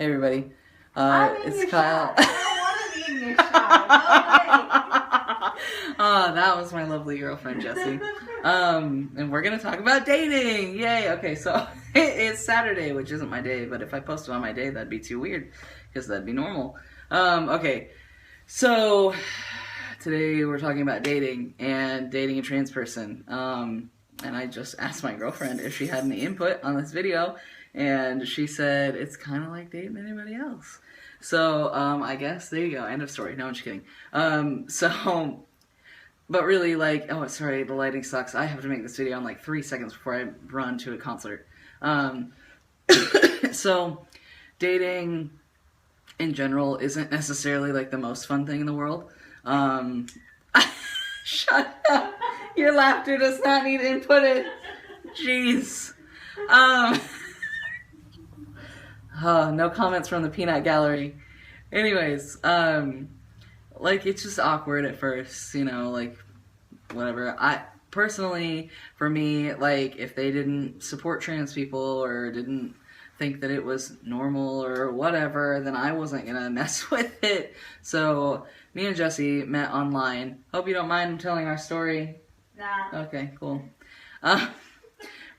Hey everybody, I'm in it's your Kyle. shot. I don't want to be in your shot. Oh, that was my lovely girlfriend Jessy. And we're gonna talk about dating. Yay! Okay, so it's Saturday, which isn't my day, but if I posted on my day, that'd be too weird, because that'd be normal. Okay, so today we're talking about dating and dating a trans person. And I just asked my girlfriend if she had any input on this video, and she said it's kind of like dating anybody else. So, I guess, there you go, end of story. No, I'm just kidding. But really, like, oh, sorry, the lighting sucks. I have to make this video in like 3 seconds before I run to a concert. So, dating in general isn't necessarily like the most fun thing in the world. Shut up. Your laughter does not need inputted. Jeez. No comments from the peanut gallery. Anyways, like, it's just awkward at first, you know, like, whatever. Personally, for me, like, if they didn't support trans people or didn't think that it was normal or whatever, then I wasn't gonna mess with it. So, me and Jessy met online. Hope you don't mind telling our story. Nah. Okay, cool.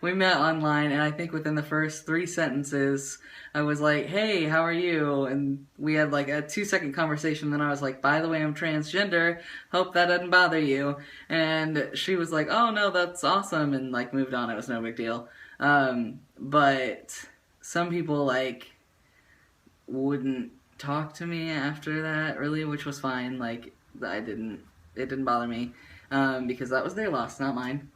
We met online, and I think within the first 3 sentences, I was like, hey, how are you? And we had like a 2-second conversation, then I was like, by the way, I'm transgender, hope that doesn't bother you. And she was like, oh no, that's awesome, and like moved on, it was no big deal. But some people like wouldn't talk to me after that, really, which was fine. Like, it didn't bother me, because that was their loss, not mine.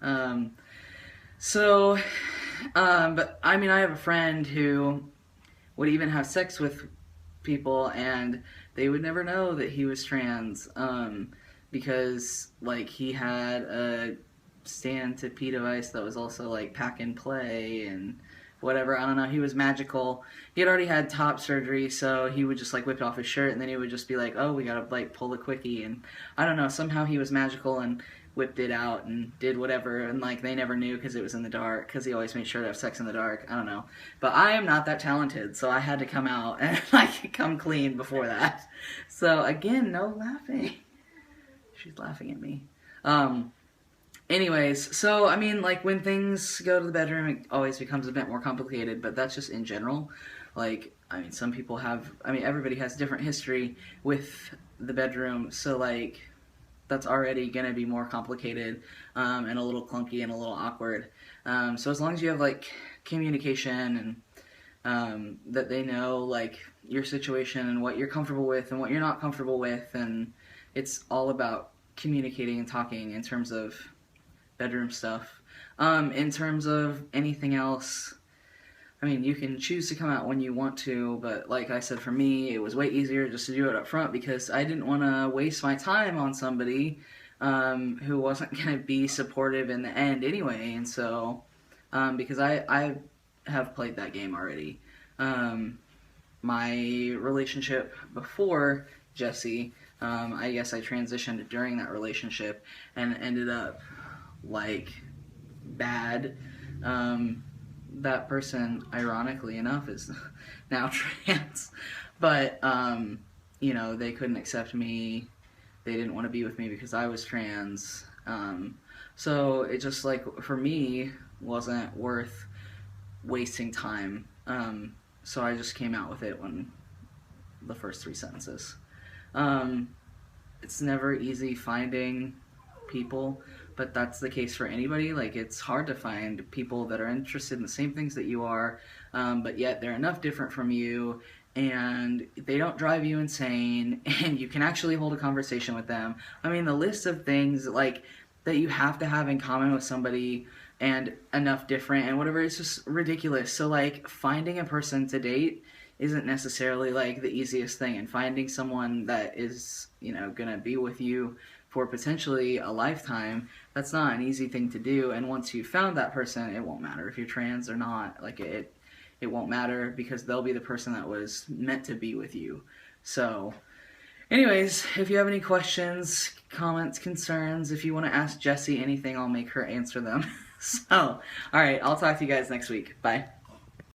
But I mean, I have a friend who would even have sex with people and they would never know that he was trans, because like he had a stand to pee device that was also like pack and play and whatever. I don't know, he was magical. He had already had top surgery, so he would just like whip off his shirt and then he would just be like, oh, we gotta like pull the quickie, and I don't know, somehow he was magical and whipped it out and did whatever, and like they never knew because it was in the dark, because he always made sure to have sex in the dark. I don't know, but I am not that talented, so I had to come out and like come clean before that. So again, no laughing. She's laughing at me. Anyways, so I mean, like, when things go to the bedroom, it always becomes a bit more complicated, but that's just in general. Like, I mean, some people have, I mean, everybody has different history with the bedroom, so like that's already going to be more complicated, and a little clunky and a little awkward. So as long as you have, like, communication and that they know, like, your situation and what you're comfortable with and what you're not comfortable with, and it's all about communicating and talking in terms of bedroom stuff. In terms of anything else, I mean, you can choose to come out when you want to, but like I said, for me, it was way easier just to do it up front because I didn't want to waste my time on somebody who wasn't going to be supportive in the end anyway, and so, because I have played that game already. My relationship before Jessy, I guess I transitioned during that relationship and ended up, like, bad. That person, ironically enough, is now trans, but you know, they couldn't accept me. They didn't want to be with me because I was trans. So it just, like, for me, wasn't worth wasting time. So I just came out with it when the first 3 sentences. It's never easy finding people, but that's the case for anybody. Like, it's hard to find people that are interested in the same things that you are, but yet they're enough different from you, and they don't drive you insane, and you can actually hold a conversation with them. I mean, the list of things, like, that you have to have in common with somebody and enough different and whatever, it's just ridiculous. So, like, finding a person to date isn't necessarily, like, the easiest thing, and finding someone that is, you know, gonna be with you for potentially a lifetime, that's not an easy thing to do. And once you've found that person, it won't matter if you're trans or not. Like, it won't matter, because they'll be the person that was meant to be with you. So anyways, if you have any questions, comments, concerns, if you want to ask Jessy anything, I'll make her answer them. So, alright, I'll talk to you guys next week. Bye.